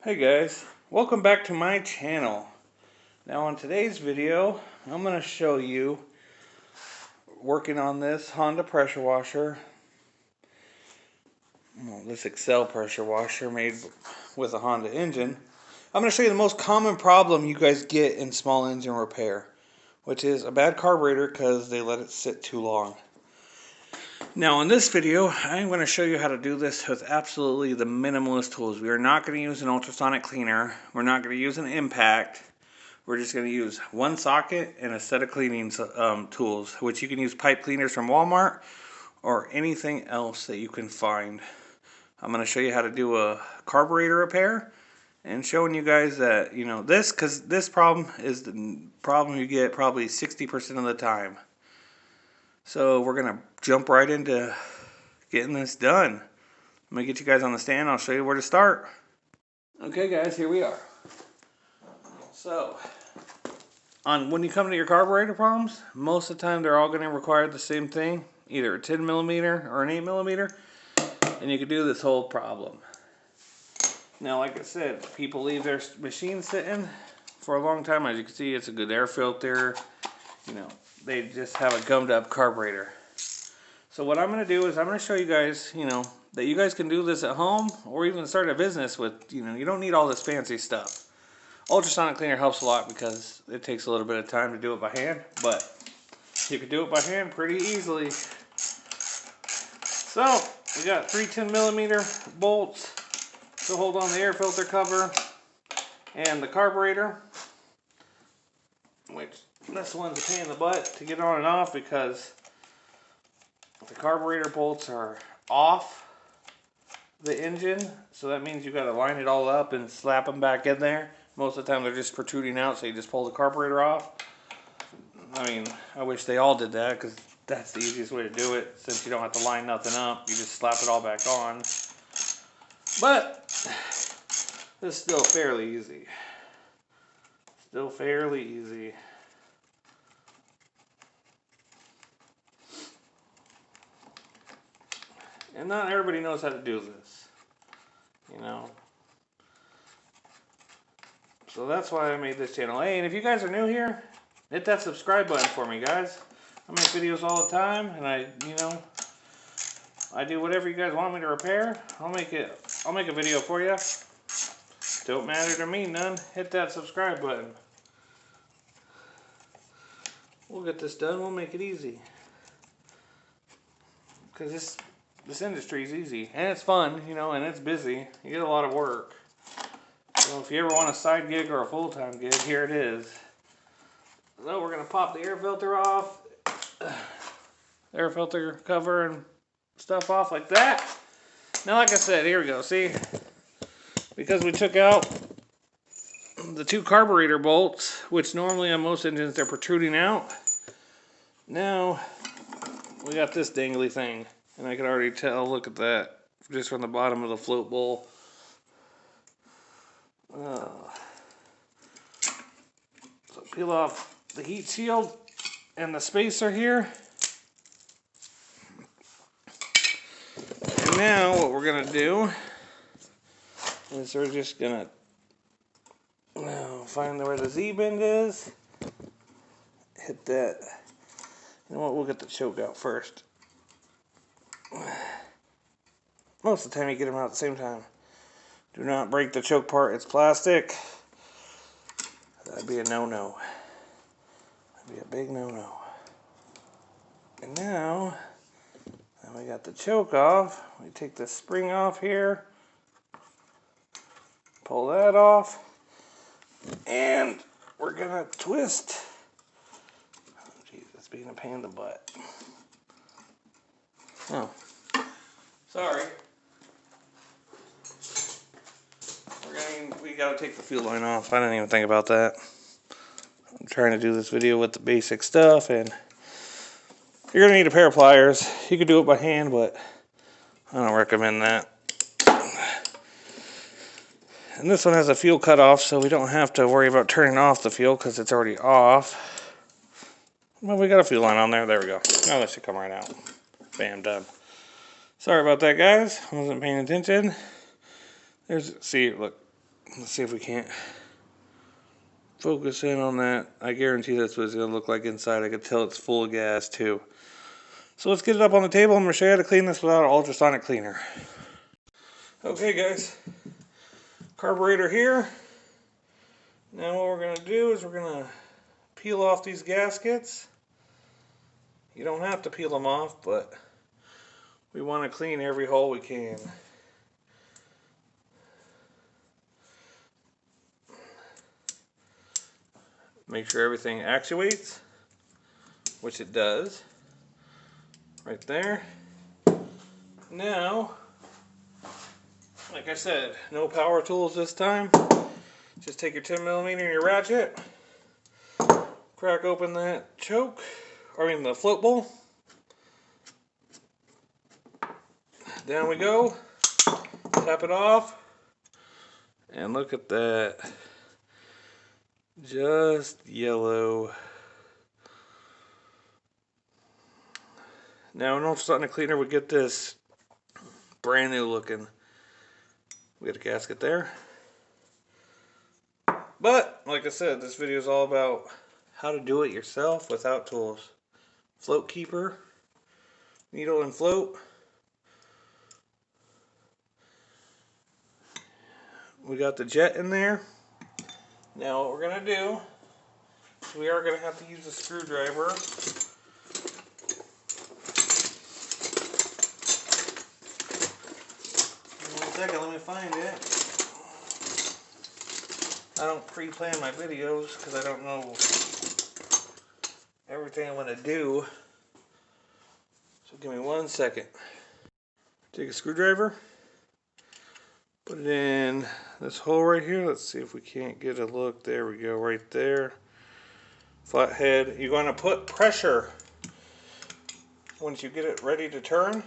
Hey guys, welcome back to my channel. Now on today's video, I'm going to show you working on this Honda pressure washer. Well, this Excel pressure washer made with a Honda engine. I'm going to show you the most common problem you guys get in small engine repair, which is a bad carburetor because they let it sit too long. Now in this video, I'm going to show you how to do this with absolutely the minimalist tools. We are not going to use an ultrasonic cleaner. We're not going to use an impact. We're just going to use one socket and a set of cleaning tools, which you can use pipe cleaners from Walmart or anything else that you can find. I'm going to show you how to do a carburetor repair and showing you guys that, because this problem is the problem you get probably 60% of the time. So we're going to jump right into getting this done. I'm going to get you guys on the stand. I'll show you where to start. Okay guys, here we are. So, when you come to your carburetor problems, most of the time they're all going to require the same thing, either a 10 millimeter or an 8 millimeter, and you can do this whole problem. Now, like I said, people leave their machine sitting for a long time. As you can see, it's a good air filter. They just have a gummed up carburetor. So what I'm going to do is I'm going to show you guys, that you guys can do this at home or even start a business with, you don't need all this fancy stuff. Ultrasonic cleaner helps a lot because it takes a little bit of time to do it by hand, but you can do it by hand pretty easily. So we got 3 10 millimeter bolts to hold on the air filter cover and the carburetor, which this one's a pain in the butt to get on and off because the carburetor bolts are off the engine, so that means you got to line it all up and slap them back in there. Most of the time they're just protruding out, so you just pull the carburetor off. I mean, I wish they all did that because that's the easiest way to do it, since you don't have to line nothing up. You just slap it all back on. But it's still fairly easy. Still fairly easy. And not everybody knows how to do this, So that's why I made this channel. Hey, and if you guys are new here, hit that subscribe button for me, guys. I make videos all the time, and I do whatever you guys want me to repair. I'll make a video for you. Don't matter to me none. Hit that subscribe button. We'll get this done. We'll make it easy. Because this industry is easy, and it's fun, and it's busy. You get a lot of work. So if you ever want a side gig or a full-time gig, here it is. So we're going to pop the air filter off, air filter cover and stuff off like that. Now, like I said, here we go. See, because we took out the 2 carburetor bolts, which normally on most engines they're protruding out. Now we got this dangly thing, and I can already tell, look at that, just from the bottom of the float bowl. So peel off the heat shield and the spacer here. And now what we're going to do is we're just going to find where the Z-bend is. Hit that. You know what, we'll get the choke out first. Most of the time you get them out at the same time. Do not break the choke part, it's plastic. That'd be a no-no. That'd be a big no-no. And now we got the choke off. We take the spring off here. Pull that off. And we're gonna twist. Oh geez, it's being a pain in the butt. Oh, sorry. We gotta take the fuel line off. I didn't even think about that. I'm trying to do this video with the basic stuff, and you're gonna need a pair of pliers. You could do it by hand, but I don't recommend that. And this one has a fuel cutoff, so we don't have to worry about turning off the fuel because it's already off. Well, we got a fuel line on there. There we go. Now that should come right out. Bam, done. Sorry about that, guys. I wasn't paying attention. See, look. Let's see if we can't focus in on that. I guarantee that's what it's going to look like inside. I can tell it's full of gas too. So let's get it up on the table. I'm going to show you how to clean this without an ultrasonic cleaner. Okay guys, carburetor here. Now what we're going to do is we're going to peel off these gaskets. You don't have to peel them off, but we want to clean every hole we can. Make sure everything actuates, which it does, right there. Now, like I said, no power tools this time. Just take your 10mm and your ratchet, crack open that choke, the float bowl. Down we go, tap it off, and look at that. Just yellow. Now an ultrasonic cleaner would get this brand new looking. We got a gasket there. But like I said, this video is all about how to do it yourself without tools. Float keeper, needle and float. We got the jet in there. Now what we're going to do is we are going to have to use a screwdriver. One second, let me find it. I don't pre-plan my videos because I don't know everything I'm going to do. So give me 1 second. Take a screwdriver. Put it in this hole right here. Let's see if we can't get a look. There we go, right there. Flathead. You're going to put pressure once you get it ready to turn.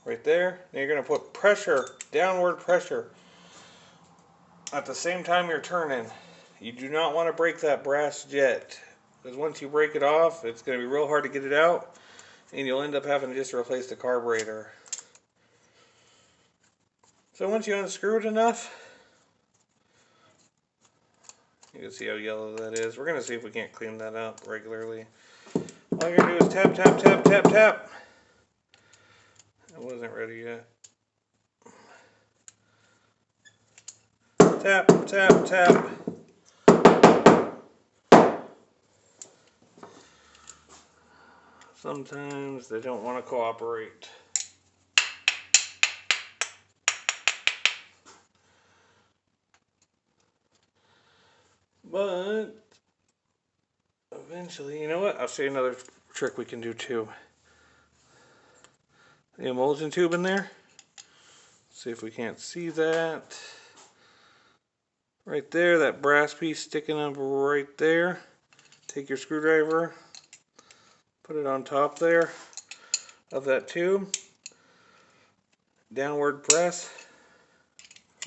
Right there. Now you're going to put pressure, downward pressure, at the same time you're turning. You do not want to break that brass jet, because once you break it off, it's going to be real hard to get it out, and you'll end up having to just replace the carburetor. So once you unscrew it enough, you can see how yellow that is. We're going to see if we can't clean that up regularly. All you're going to do is tap, tap, tap, tap, tap. It wasn't ready yet. Tap, tap, tap. Sometimes they don't want to cooperate. But eventually, you know what? I'll show you another trick we can do too. The emulsion tube in there. See if we can't see that. Right there, that brass piece sticking up right there. Take your screwdriver, put it on top there of that tube. Downward press.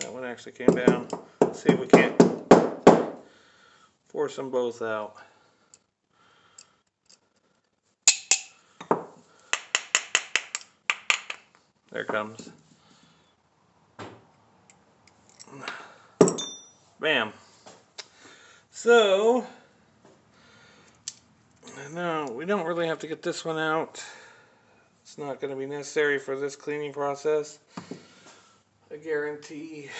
That one actually came down. Let's see if we can't force them both out. There it comes. Bam. So, no, we don't really have to get this one out. It's not going to be necessary for this cleaning process. I guarantee.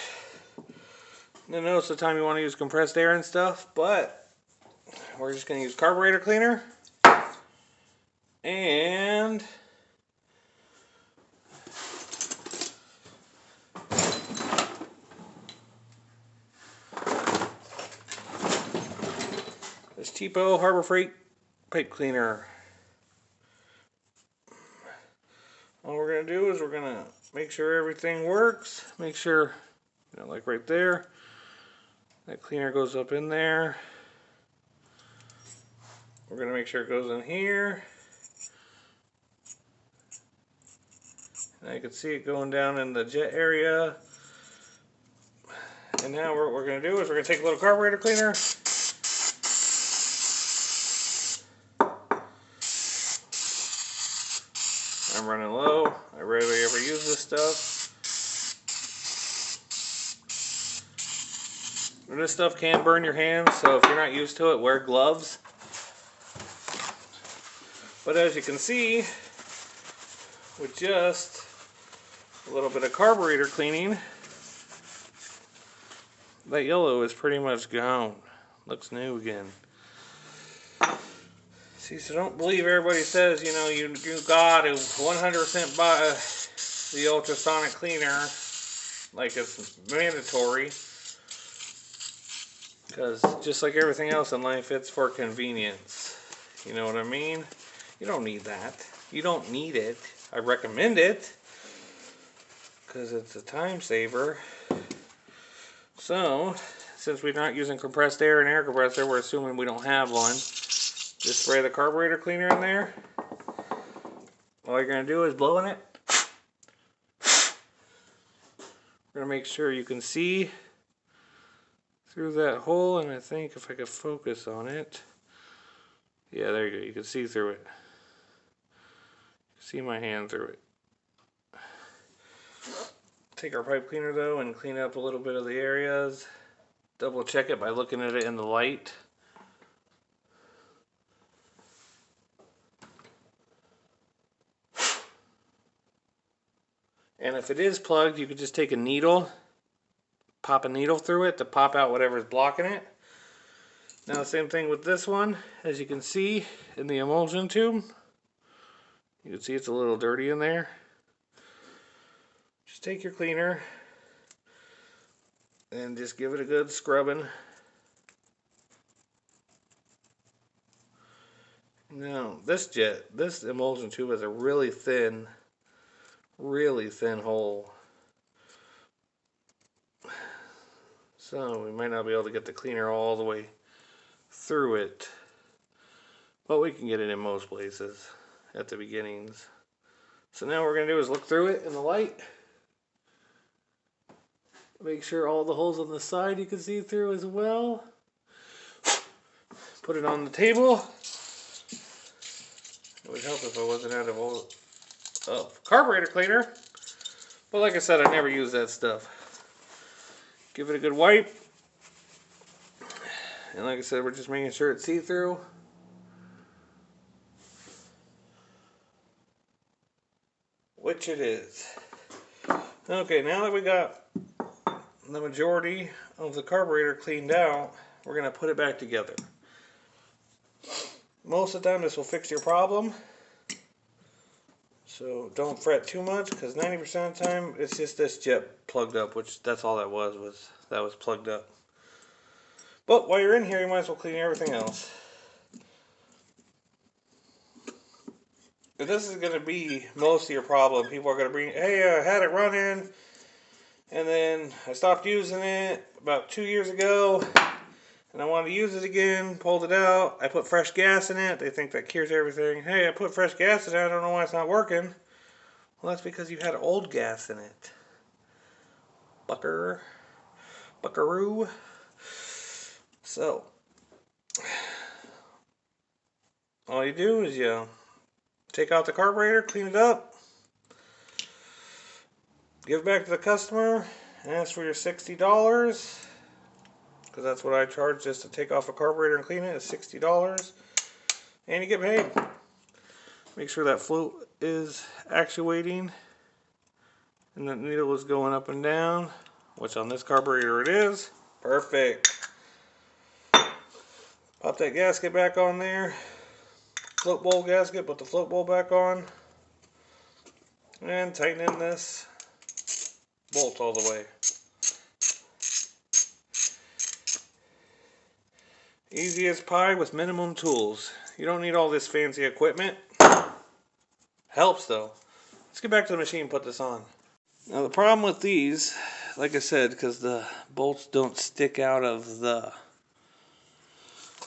I know it's the time you want to use compressed air and stuff, but we're just going to use carburetor cleaner. And this cheapo Harbor Freight pipe cleaner. All we're going to do is we're going to make sure everything works. Make sure, like right there, that cleaner goes up in there. We're going to make sure it goes in here. And I can see it going down in the jet area. And now what we're going to do is we're going to take a little carburetor cleaner. I'm running low. I rarely ever use this stuff. And this stuff can burn your hands, so if you're not used to it, wear gloves. But as you can see, with just a little bit of carburetor cleaning, that yellow is pretty much gone. Looks new again. See, so don't believe everybody says, you know, you gotta 100% buy the ultrasonic cleaner like it's mandatory. Because just like everything else in life, it's for convenience. You know what I mean? You don't need that. You don't need it. I recommend it because it's a time saver. So, since we're not using compressed air and air compressor, we're assuming we don't have one. Just spray the carburetor cleaner in there. All you're going to do is blow in it. We're going to make sure you can see through that hole, and I think if I could focus on it, yeah, there you go. You can see through it. See my hand through it. Take our pipe cleaner though and clean up a little bit of the areas. Double check it by looking at it in the light. And if it is plugged, you could just take a needle, pop a needle through it to pop out whatever's blocking it. Now the same thing with this one. As you can see in the emulsion tube, you can see it's a little dirty in there. Just take your cleaner and just give it a good scrubbing. Now this emulsion tube has a really thin hole. So we might not be able to get the cleaner all the way through it, but we can get it in most places at the beginnings. So now what we're going to do is look through it in the light. Make sure all the holes on the side you can see through as well. Put it on the table. It would help if I wasn't out of carburetor cleaner. But like I said, I never use that stuff. Give it a good wipe. And like I said, we're just making sure it's see-through. Which it is. Okay, now that we got the majority of the carburetor cleaned out, we're going to put it back together. Most of the time this will fix your problem. So don't fret too much, because 90% of the time it's just this jet plugged up, which that's all that was plugged up. But while you're in here, you might as well clean everything else. If this is going to be most of your problem, people are going to bring, hey, I had it running, and then I stopped using it about 2 years ago, and I wanted to use it again, pulled it out, I put fresh gas in it, they think that cures everything. Hey, I put fresh gas in it, I don't know why it's not working. Well, that's because you had old gas in it. Buckaroo. So, all you do is you take out the carburetor, clean it up, give it back to the customer, and ask for your $60, because that's what I charge just to take off a carburetor and clean it, is $60, and you get paid. Make sure that float is actuating and that needle is going up and down, which on this carburetor it is. Perfect. Pop that gasket back on there. Float bowl gasket, put the float bowl back on, and tighten in this bolt all the way. Easy as pie with minimum tools. You don't need all this fancy equipment. Helps though. Let's get back to the machine and put this on. Now the problem with these, like I said, because the bolts don't stick out of the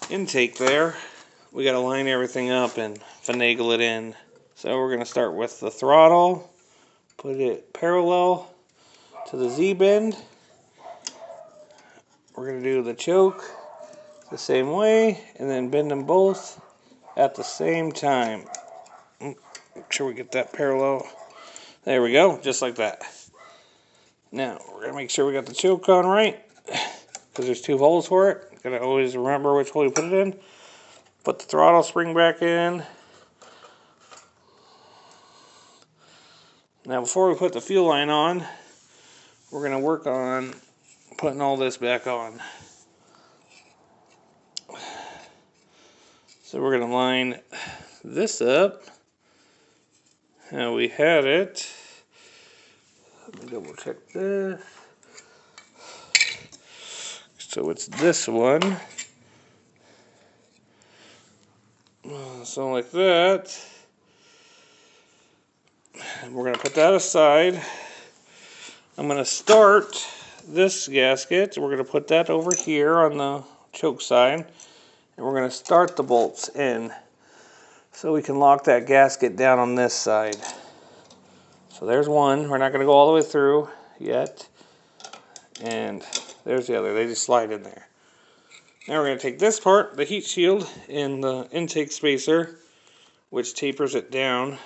intake there, we got to line everything up and finagle it in. So we're going to start with the throttle, put it parallel to the Z-bend. We're going to do the choke the same way, and then bend them both at the same time. Make sure we get that parallel. There we go, just like that. Now we're going to make sure we got the choke on right. because there's 2 holes for it. Gotta always remember which hole you put it in. Put the throttle spring back in. Now before we put the fuel line on, we're gonna work on putting all this back on. So we're gonna line this up how we had it. Let me double check this. So it's this one. So like that. And we're going to put that aside. I'm going to start this gasket. We're going to put that over here on the choke side. And we're going to start the bolts in so we can lock that gasket down on this side. So there's one. We're not going to go all the way through yet. And there's the other. They just slide in there. Now we're going to take this part, the heat shield, and the intake spacer, which tapers it down.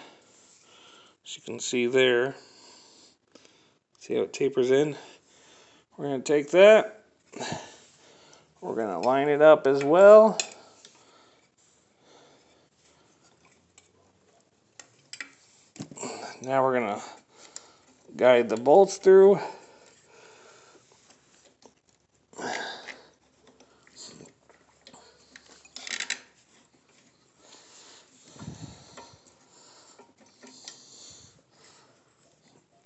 As you can see there. See how it tapers in? We're going to take that. We're going to line it up as well. Now we're going to guide the bolts through.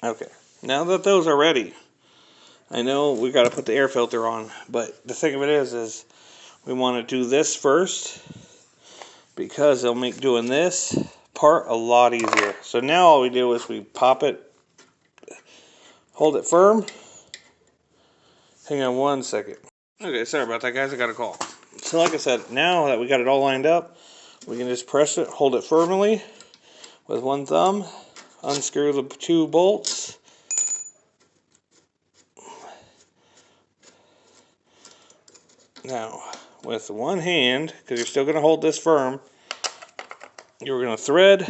Okay, now that those are ready, I know we got to put the air filter on, but the thing of it is we want to do this first because it'll make doing this part a lot easier. So now all we do is we pop it, hold it firm. Hang on one second. Okay, sorry about that, guys. I got a call. So like I said, now that we got it all lined up, we can just press it, hold it firmly with one thumb, unscrew the 2 bolts. Now, with one hand, because you're still going to hold this firm, you're going to thread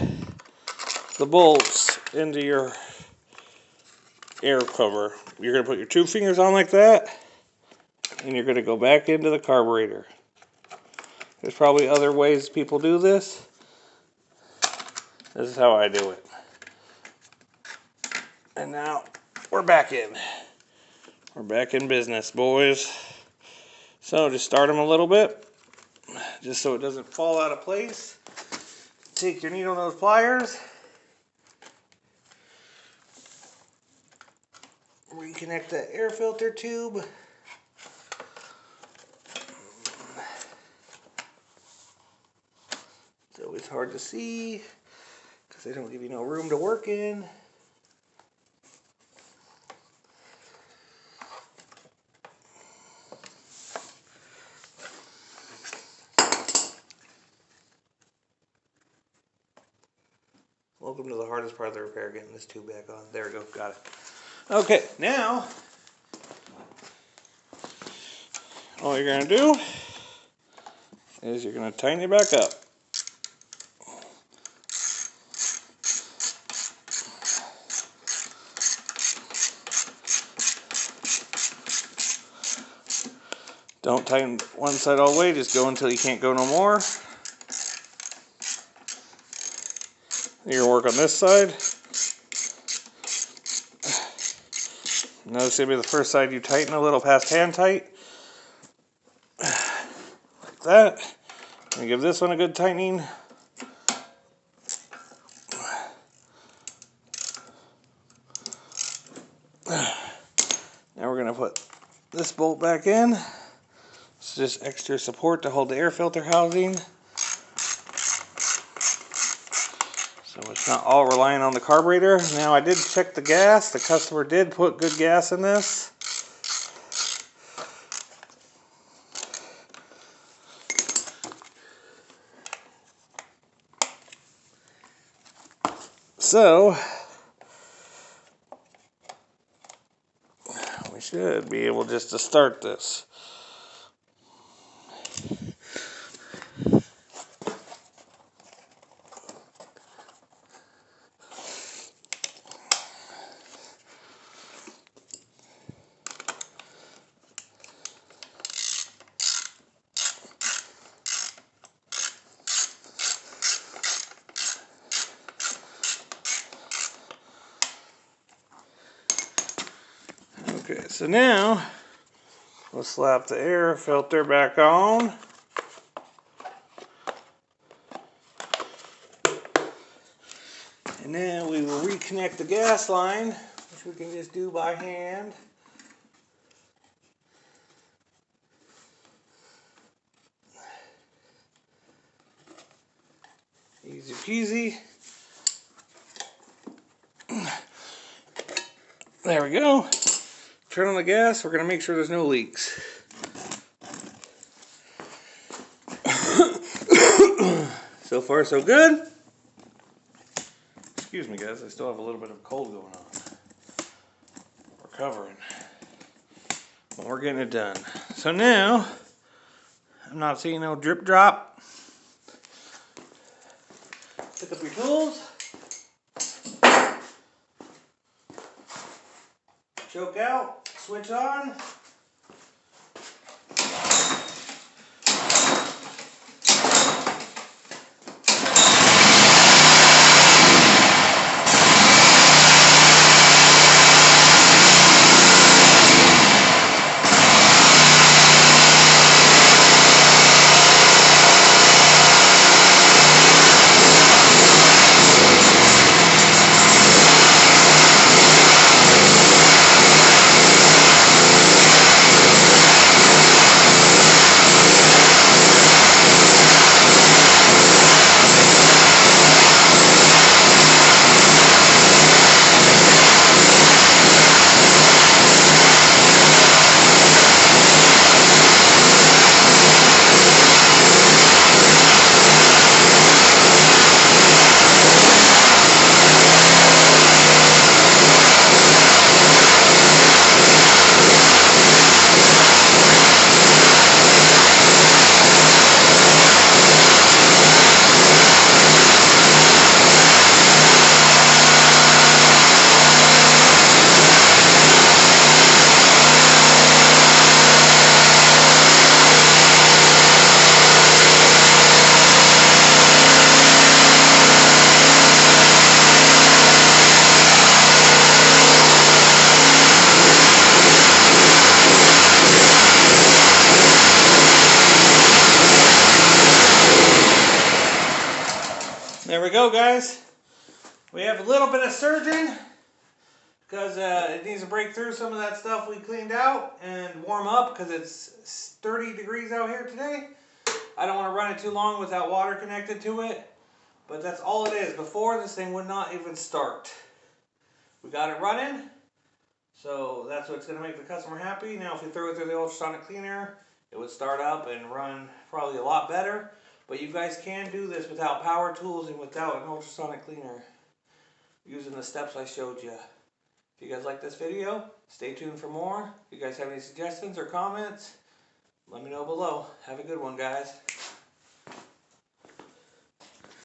the bolts into your air cover. You're going to put your 2 fingers on like that, and you're going to go back into the carburetor. There's probably other ways people do this. This is how I do it. And now we're back in. We're back in business, boys. So just start them a little bit, just so it doesn't fall out of place. Take your needle nose pliers. Reconnect that air filter tube. It's always hard to see because they don't give you no room to work in. Welcome to the hardest part of the repair, getting this tube back on. There we go, got it. Okay, now all you're going to do is you're going to tighten it back up. Don't tighten one side all the way, just go until you can't go no more. You're going to work on this side. Notice it'll be the first side you tighten a little past hand tight. Like that. And give this one a good tightening. Now we're going to put this bolt back in. It's just extra support to hold the air filter housing. So it's not all relying on the carburetor. Now I did check the gas. The customer did put good gas in this. So we should be able just to start this. Okay, so now we'll slap the air filter back on. And then we will reconnect the gas line, which we can just do by hand. Easy peasy. There we go. Turn on the gas. We're going to make sure there's no leaks. So far, so good. Excuse me, guys. I still have a little bit of cold going on. Recovering. But we're getting it done. So now, I'm not seeing no drip drop. Pick up your tools. Choke out. Switch on. There we go, guys. We have a little bit of surging because it needs to break through some of that stuff we cleaned out and warm up because it's 30 degrees out here today. I don't want to run it too long without water connected to it, but that's all it is. Before, this thing would not even start. We got it running, so that's what's going to make the customer happy. Now, if we throw it through the ultrasonic cleaner, it would start up and run probably a lot better. But you guys can do this without power tools and without an ultrasonic cleaner using the steps I showed you. If you guys like this video, stay tuned for more. If you guys have any suggestions or comments, let me know below. Have a good one, guys.